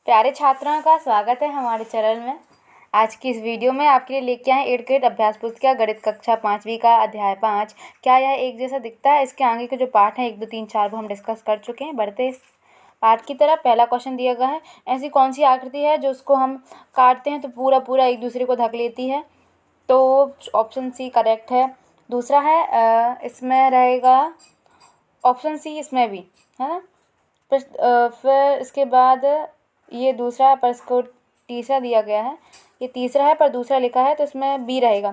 प्यारे छात्रों का स्वागत है हमारे चैनल में। आज की इस वीडियो में आपके लिए लेके आए 8th ग्रेड अभ्यास पुस्तिका गणित कक्षा 5वीं का अध्याय 5 क्या यह एक जैसा दिखता है। इसके आगे के जो पाठ हैं 1, 2, 3, 4 वो हम डिस्कस कर चुके हैं। बढ़ते इस पाठ की तरफ। पहला क्वेश्चन दिया गया है, ऐसी कौन सी आकृति है जो उसको हम काटते हैं तो पूरा एक दूसरे को ढक लेती है। तो ऑप्शन सी करेक्ट है। दूसरा है इसमें रहेगा ऑप्शन सी, इसमें भी है ना। फिर इसके बाद ये दूसरा है पर इसको तीसरा दिया गया है। ये तीसरा है पर दूसरा लिखा है तो इसमें बी रहेगा।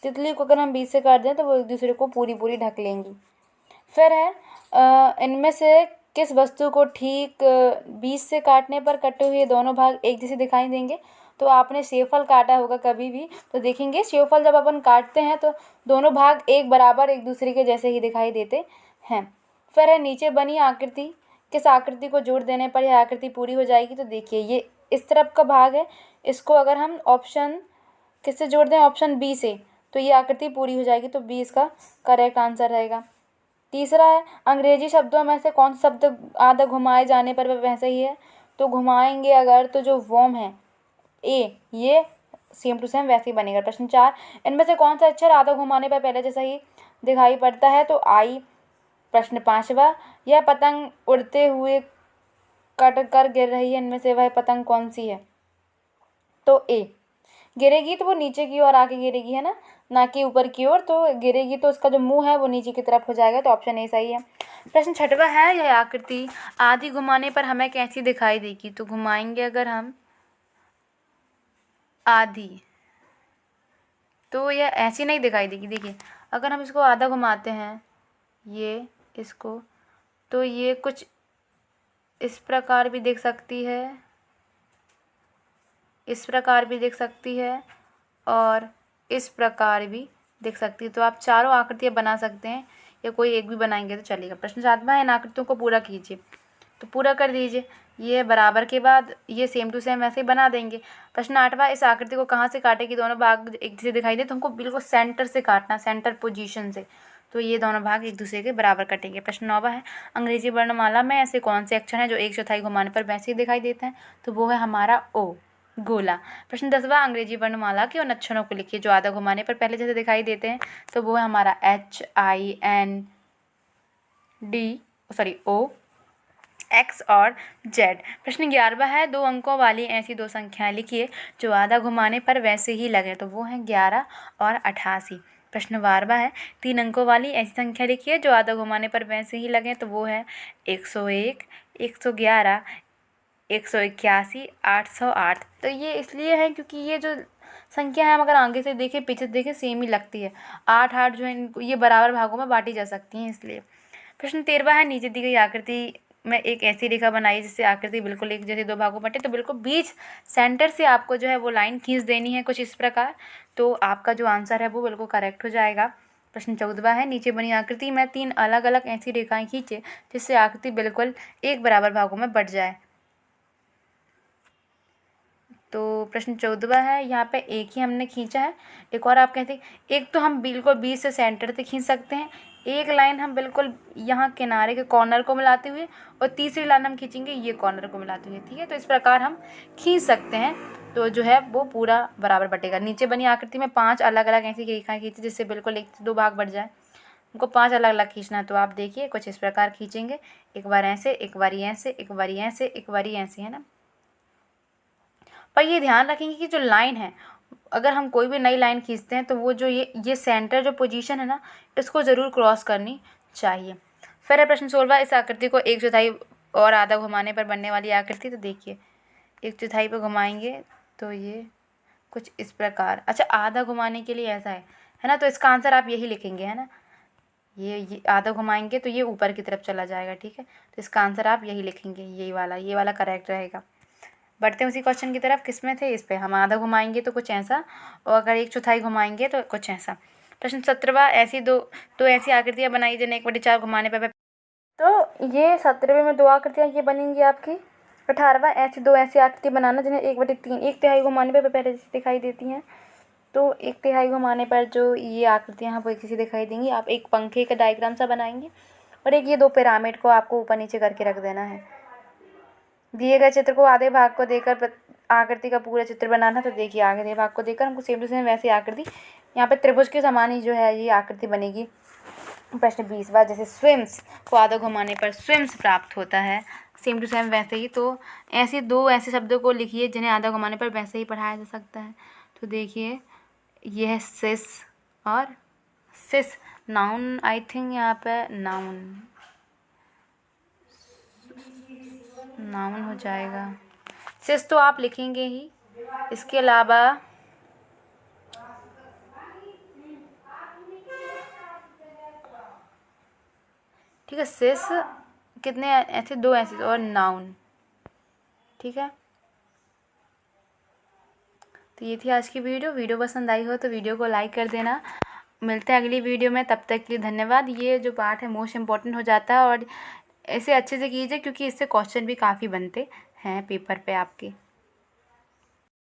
तितली को अगर हम बीच से काट दें तो वो एक दूसरे को पूरी ढक लेंगी। फिर है इनमें से किस वस्तु को ठीक बीच से काटने पर कटे हुए दोनों भाग एक जैसे दिखाई देंगे। तो आपने सेवफल काटा होगा कभी भी तो देखेंगे सेवफल जब अपन काटते हैं तो दोनों भाग एक बराबर एक दूसरे के जैसे ही दिखाई देते हैं। फिर है नीचे बनी आकृति किस आकृति को जोड़ देने पर यह आकृति पूरी हो जाएगी। तो देखिए ये इस तरफ का भाग है, इसको अगर हम ऑप्शन किससे जोड़ दें, ऑप्शन बी से, तो ये आकृति पूरी हो जाएगी। तो बी इसका करेक्ट आंसर रहेगा। तीसरा है अंग्रेजी शब्दों में से कौन सा शब्द आधा घुमाए जाने पर वह वैसे ही है। तो घुमाएंगे अगर तो जो वॉर्म है ए, ये सेम टू सेम वैसे ही बनेगा। प्रश्न 4, इनमें से कौन सा अक्षर आधा घुमाने पर पहले जैसा ही दिखाई पड़ता है। तो आई। प्रश्न 5वां, यह पतंग उड़ते हुए कट कर गिर रही है, इनमें से वह पतंग कौन सी है। तो ए, गिरेगी तो वो नीचे की ओर आके गिरेगी है ना कि ऊपर की ओर। तो गिरेगी तो उसका जो मुंह है वो नीचे की तरफ हो जाएगा। तो ऑप्शन ए सही है। प्रश्न 6वां है, यह आकृति आधी घुमाने पर हमें कैसी दिखाई देगी। तो घुमाएंगे अगर हम आधी तो यह ऐसी नहीं दिखाई देगी। देखिए अगर हम इसको आधा घुमाते हैं ये इसको, तो ये कुछ इस प्रकार भी दिख सकती है, इस प्रकार भी दिख सकती है और इस प्रकार भी दिख सकती है। तो आप चारों आकृतियाँ बना सकते हैं या कोई एक भी बनाएंगे तो चलेगा। प्रश्न 7वां है, इन आकृतियों को पूरा कीजिए। तो पूरा कर दीजिए। ये बराबर के बाद ये सेम टू सेम वैसे ही बना देंगे। प्रश्न 8वां, इस आकृति को कहाँ से काटे कि दोनों भाग एक जैसे दिखाई दे। तो हमको बिल्कुल सेंटर से काटना, सेंटर पोजीशन से। तो ये दोनों भाग एक दूसरे के बराबर कटेंगे। प्रश्न 9वां है, अंग्रेजी वर्णमाला में ऐसे कौन से अक्षर हैं जो एक चौथाई घुमाने पर वैसे ही दिखाई देते हैं। तो वो है हमारा ओ, गोला। प्रश्न 10वां, अंग्रेजी वर्णमाला के उन अक्षरों को लिखिए जो आधा घुमाने पर पहले जैसे दिखाई देते हैं। तो वो है हमारा ओ, एक्स और जेड। प्रश्न 11वां है, 2 अंकों वाली ऐसी 2 संख्याएं लिखिए जो आधा घुमाने पर वैसे ही लगे। तो वो हैं 11 और 88। प्रश्न 12वां है, 3 अंकों वाली ऐसी संख्या लिखिए जो आधा घुमाने पर वैसे ही लगे। तो वो है 101, 111, 181, 808। तो ये इसलिए है क्योंकि ये जो संख्या है हम अगर आगे से देखें पीछे से देखें सेम ही लगती है। 8 जो है इनको ये बराबर भागों में बांटी जा सकती हैं इसलिए। प्रश्न 13वां है, नीचे दी गई आकृति में एक ऐसी रेखा बनाई जिससे आकृति बिल्कुल एक जैसे 2 भागों बटे। तो बिल्कुल बीच सेंटर से आपको जो है वो लाइन खींच देनी है कुछ इस प्रकार। तो आपका जो आंसर है वो बिल्कुल करेक्ट हो जाएगा। प्रश्न 14वां है, नीचे बनी आकृति में 3 अलग अलग ऐसी रेखाएं खींचे जिससे आकृति बिल्कुल एक बराबर भागों में बट जाए। तो प्रश्न 14वां है, यहाँ पे एक ही हमने खींचा है। एक और आप कहते हैं, एक तो हम बिल्कुल बीच से सेंटर से खींच सकते हैं, एक लाइन हम बिल्कुल यहाँ किनारे के कॉर्नर को मिलाते हुए और तीसरी लाइन हम खींचेंगे ये कॉर्नर को मिलाते हुए। ठीक है, तो इस प्रकार हम खींच सकते हैं। तो जो है वो पूरा बराबर बटेगा। नीचे बनी आकृति में 5 अलग अलग ऐसी रेखाएं खींची जिससे बिल्कुल 1 से 2 भाग बढ़ जाए। हमको 5 अलग अलग खींचना है। तो आप देखिए कुछ इस प्रकार खींचेंगे, एक बार ऐसे, एक बार ऐसे, एक बार ऐसे, एक बार ऐसे, है ना। पर ये ध्यान रखेंगे कि जो लाइन है अगर हम कोई भी नई लाइन खींचते हैं तो वो जो ये सेंटर जो पोजीशन है ना इसको ज़रूर क्रॉस करनी चाहिए। फिर है प्रश्न 16वां, इस आकृति को 1/4 और आधा घुमाने पर बनने वाली आकृति। तो देखिए 1/4 पे घुमाएंगे तो ये कुछ इस प्रकार। अच्छा, आधा घुमाने के लिए ऐसा है ना। तो इसका आंसर आप यही लिखेंगे, है ना। ये आधा घुमाएंगे तो ये ऊपर की तरफ चला जाएगा। ठीक है, तो इसका आंसर आप यही लिखेंगे, ये वाला करेक्ट रहेगा। बढ़ते हैं उसी क्वेश्चन की तरफ। किस में थे, इस पे हम आधा घुमाएंगे तो कुछ ऐसा और अगर 1/4 घुमाएंगे तो कुछ ऐसा। प्रश्न 17वां, ऐसी दो ऐसी आकृतियाँ बनाई जिन्हें 1/4 घुमाने पर। तो ये 17वें में 2 आकृतियाँ ये बनेंगी आपकी। 18वां, ऐसी 2 ऐसी आकृति बनाना जिन्हें 1/3 1/3 घुमाने पर पहले जैसी दिखाई देती हैं। तो 1/3 घुमाने पर जो ये आकृतियाँ हैं वो एक जैसी दिखाई देंगी। आप एक पंखे का डायग्राम सा बनाएंगे और एक ये 2 पिरामिड को आपको ऊपर नीचे करके रख देना है। दिए गए चित्र को आधे भाग को देकर आकृति का पूरा चित्र बनाना। तो देखिए आधे भाग को देकर हमको सेम टू सेम वैसी आकृति यहाँ पे त्रिभुज के समान ही जो है ये आकृति बनेगी। प्रश्न 20 बार जैसे स्विम्स को आधा घुमाने पर स्विम्स प्राप्त होता है, सेम टू सेम वैसे ही। तो ऐसे दो ऐसे शब्दों को लिखिए जिन्हें आधा घुमाने पर वैसे ही पढ़ाया जा सकता है। तो देखिए ये है सिस और सिस, नाउन आई थिंक यहाँ पे नाउन हो जाएगा। सिस तो आप लिखेंगे ही। इसके अलावा ठीक है, सिस कितने ऐसे, दो ऐसे और नाउन, ठीक है। तो ये थी आज की वीडियो पसंद आई हो तो वीडियो को लाइक कर देना। मिलते हैं अगली वीडियो में, तब तक के लिए धन्यवाद। ये जो पार्ट है मोस्ट इम्पॉर्टेंट हो जाता है और इसे अच्छे से कीजिए क्योंकि इससे क्वेश्चन भी काफ़ी बनते हैं पेपर पे आपके।